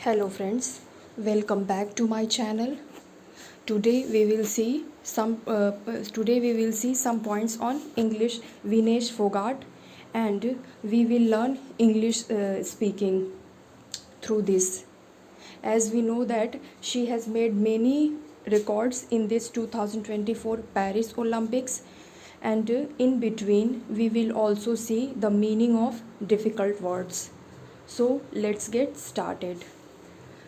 Hello friends, welcome back to my channel. Today we will see some points on English Vinesh Fogart, and we will learn English speaking through this. As we know that she has made many records in this 2024 Paris Olympics, and in between we will also see the meaning of difficult words. So let's get started.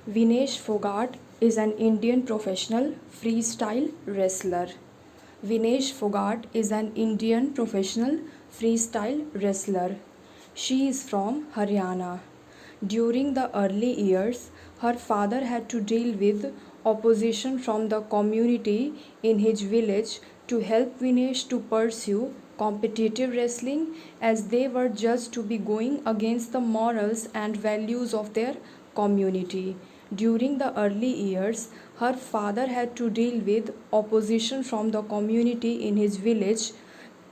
Vinesh Fogart is an Indian professional freestyle wrestler. Vinesh Fogart is an Indian professional freestyle wrestler. She is from Haryana. During the early years, her father had to deal with opposition from the community in his village to help Vinesh to pursue competitive wrestling, as they were judged to be going against the morals and values of their community. During the early years, her father had to deal with opposition from the community in his village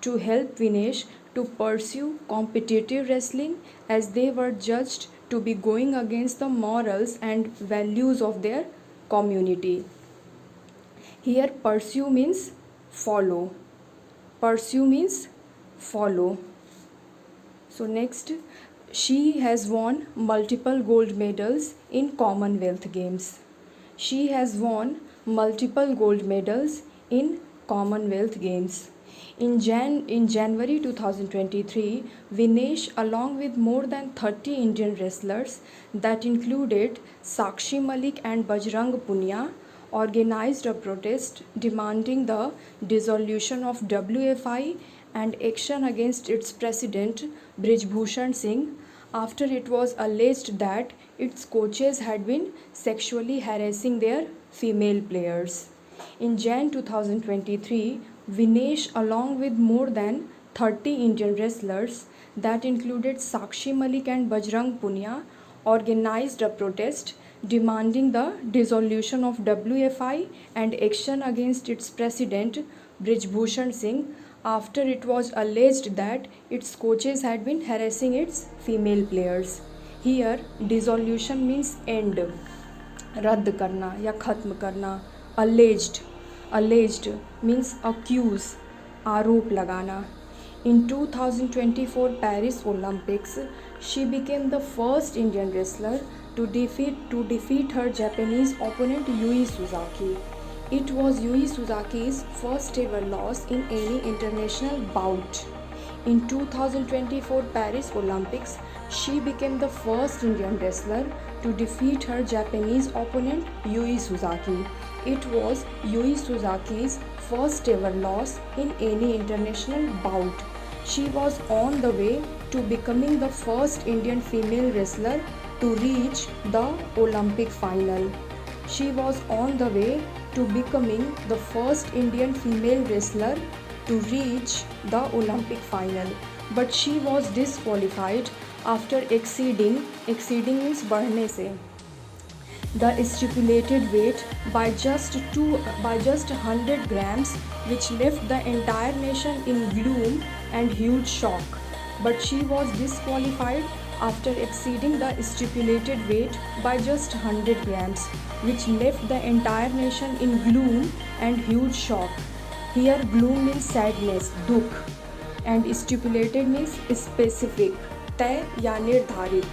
to help Vinesh to pursue competitive wrestling, as they were judged to be going against the morals and values of their community. Here, pursue means follow. Pursue means follow. So, next, she has won multiple gold medals in Commonwealth Games. She has won multiple gold medals in Commonwealth Games. In January 2023, Vinesh, along with more than 30 Indian wrestlers that included Sakshi Malik and Bajrang Punia, organized a protest demanding the dissolution of WFI and action against its president Brij Bhushan Singh, after it was alleged that its coaches had been sexually harassing their female players. In Jan 2023, Vinesh, along with more than 30 Indian wrestlers that included Sakshi Malik and Bajrang Punia, organized a protest demanding the dissolution of WFI and action against its president Brij Bhushan Singh, after it was alleged that its coaches had been harassing its female players. Here, dissolution means end, रद्द करना या ख़त्म करना. Alleged means accuse, आरोप लगाना. In 2024 Paris Olympics, she became the first Indian wrestler to defeat her Japanese opponent Yui Suzaki. It was Yui Suzaki's first ever loss in any international bout. In 2024 Paris Olympics, she became the first Indian wrestler to defeat her Japanese opponent Yui Suzaki. It was Yui Suzaki's first ever loss in any international bout. She was on the way to becoming the first Indian female wrestler to reach the Olympic final. She was on the way to becoming the first Indian female wrestler to reach the Olympic final, but she was disqualified after exceeding means बढ़ने से the stipulated weight by just 100 grams, which left the entire nation in gloom and huge shock. But she was disqualified after exceeding the stipulated weight by just 100 grams, which left the entire nation in gloom and huge shock. Here, gloom means sadness, dukh, and stipulated means specific, तय या निर्धारित.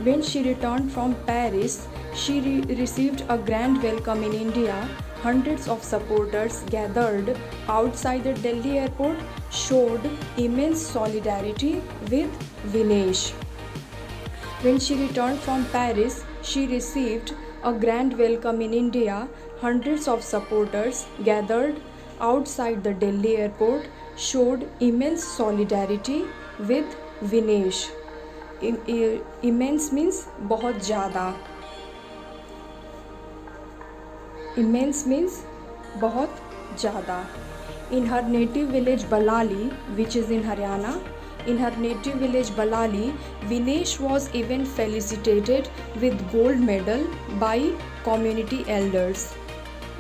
When she returned from Paris, she received a grand welcome in India. Hundreds of supporters gathered outside the Delhi airport, showed immense solidarity with Vinesh. When she returned from Paris, she received a grand welcome in India. Hundreds of supporters gathered outside the Delhi airport, showed immense solidarity with Vinesh. Immense means बहुत ज़्यादा. Immense means बहुत ज़्यादा. In her native village Balali, which is in Haryana, Vinesh was even felicitated with gold medal by community elders.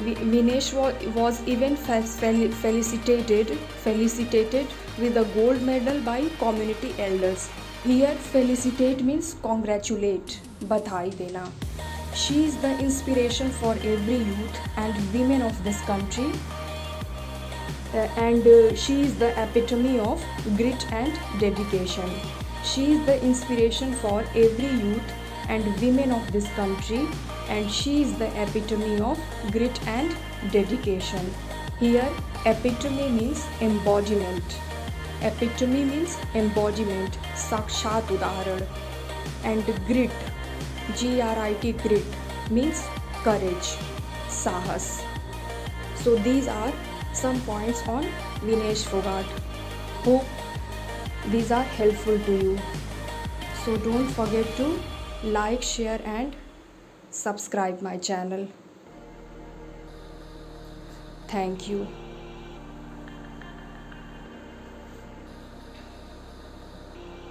Vinesh was even felicitated with a gold medal by community elders. Here, felicitate means congratulate, बधाई देना. She is the inspiration for every youth and women of this country, and she is the epitome of grit and dedication. She is the inspiration for every youth and women of this country, and she is the epitome of grit and dedication. Here, epitome means embodiment. Epitome means embodiment, sakshat udaharan. And grit, grit, grit means courage, sahas. So these are some points on Vinesh Fogart. Hope these are helpful to you. So don't forget to like, share and subscribe my channel. Thank you.